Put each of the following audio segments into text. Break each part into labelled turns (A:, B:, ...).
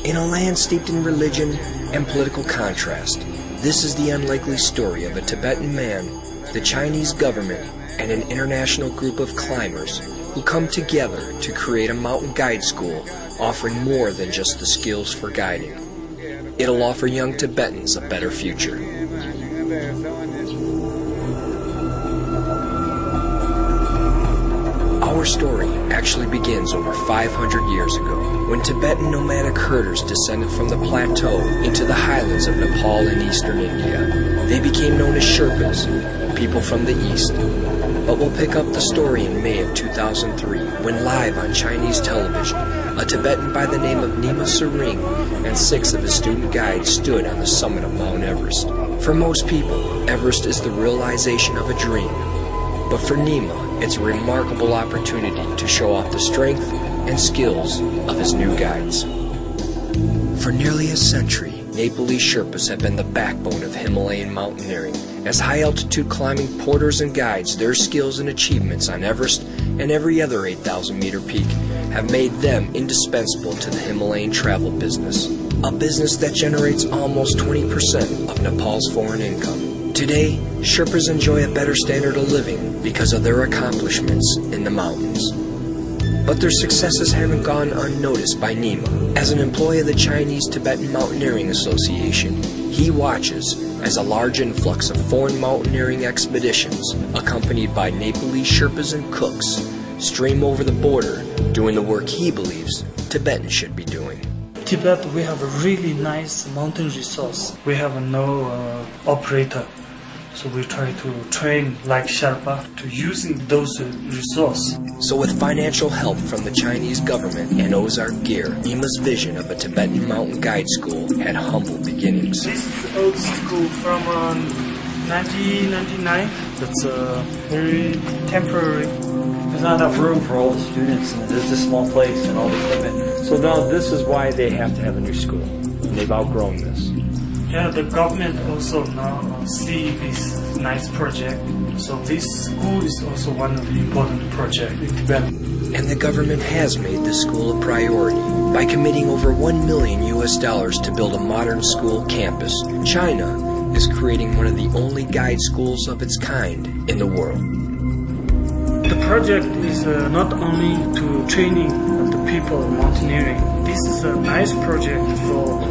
A: In a land steeped in religion and political contrast, this is the unlikely story of a Tibetan man, the Chinese government, and an international group of climbers who come together to create a mountain guide school offering more than just the skills for guiding. It'll offer young Tibetans a better future. Our story actually begins over 500 years ago, when Tibetan nomadic herders descended from the plateau into the highlands of Nepal and eastern India. They became known as Sherpas, people from the east. But we'll pick up the story in May of 2003, when live on Chinese television, a Tibetan by the name of Nima Sering and 6 of his student guides stood on the summit of Mount Everest. For most people, Everest is the realization of a dream. But for Nima, it's a remarkable opportunity to show off the strength and skills of his new guides. For nearly a century, Nepalese Sherpas have been the backbone of Himalayan mountaineering. As high-altitude climbing porters and guides, their skills and achievements on Everest and every other 8,000-meter peak have made them indispensable to the Himalayan travel business, a business that generates almost 20% of Nepal's foreign income. Today, Sherpas enjoy a better standard of living because of their accomplishments in the mountains. But their successes haven't gone unnoticed by Nima. As an employee of the Chinese Tibetan Mountaineering Association, he watches as a large influx of foreign mountaineering expeditions, accompanied by Nepalese Sherpas and cooks, stream over the border, doing the work he believes Tibetans should be doing.
B: Tibet, we have a really nice mountain resource. We have no operator. So we try to train like Sherpa to using those resources.
A: So with financial help from the Chinese government and Ozark Gear, Nima's vision of a Tibetan mountain guide school had humble beginnings.
B: This is the old school from 1999. That's very temporary.
C: There's not enough room for all the students, and there's a small place and all the equipment. So now this is why they have to have a new school. And they've outgrown this.
B: Yeah, the government also now see this nice project. So this school is also one of the important projects in Tibet.
A: And the government has made this school a priority by committing over $1 million to build a modern school campus. China is creating one of the only guide schools of its kind in the world.
B: The project is not only to training the people mountaineering. This is a nice project for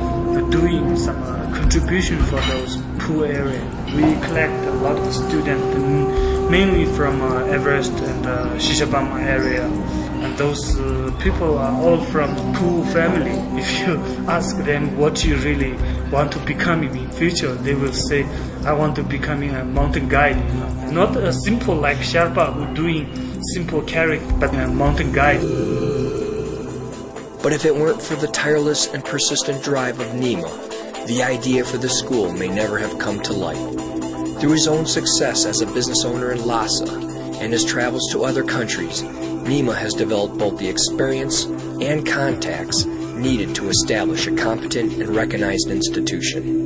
B: doing some contribution for those poor areas. We collect a lot of students, mainly from Everest and Shishapama area. And those people are all from poor family. If you ask them what you really want to become in the future, they will say, I want to become a mountain guide. Not a simple like Sherpa who doing simple carrying, but a mountain guide.
A: But if it weren't for the tireless and persistent drive of Nima, the idea for the school may never have come to light. Through his own success as a business owner in Lhasa and his travels to other countries, Nima has developed both the experience and contacts needed to establish a competent and recognized institution.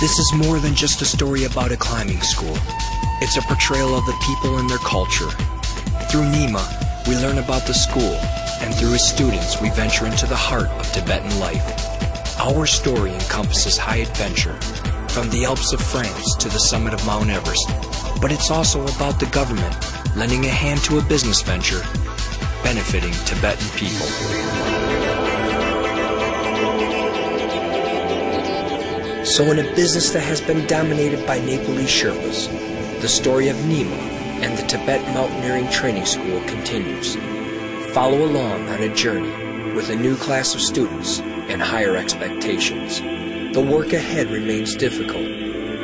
A: This is more than just a story about a climbing school. It's a portrayal of the people and their culture. Through Nima, we learn about the school, and through his students, we venture into the heart of Tibetan life. Our story encompasses high adventure, from the Alps of France to the summit of Mount Everest. But it's also about the government lending a hand to a business venture, benefiting Tibetan people. So in a business that has been dominated by Nepalese Sherpas, the story of Nima and the Tibet Mountaineering Training School continues. Follow along on a journey with a new class of students and higher expectations. The work ahead remains difficult,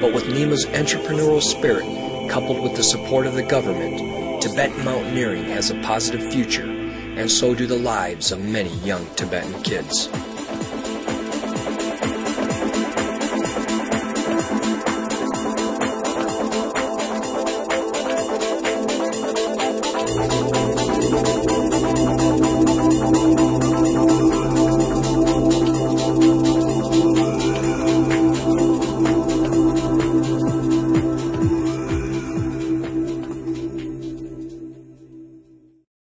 A: but with Nima's entrepreneurial spirit, coupled with the support of the government, Tibetan mountaineering has a positive future, and so do the lives of many young Tibetan kids.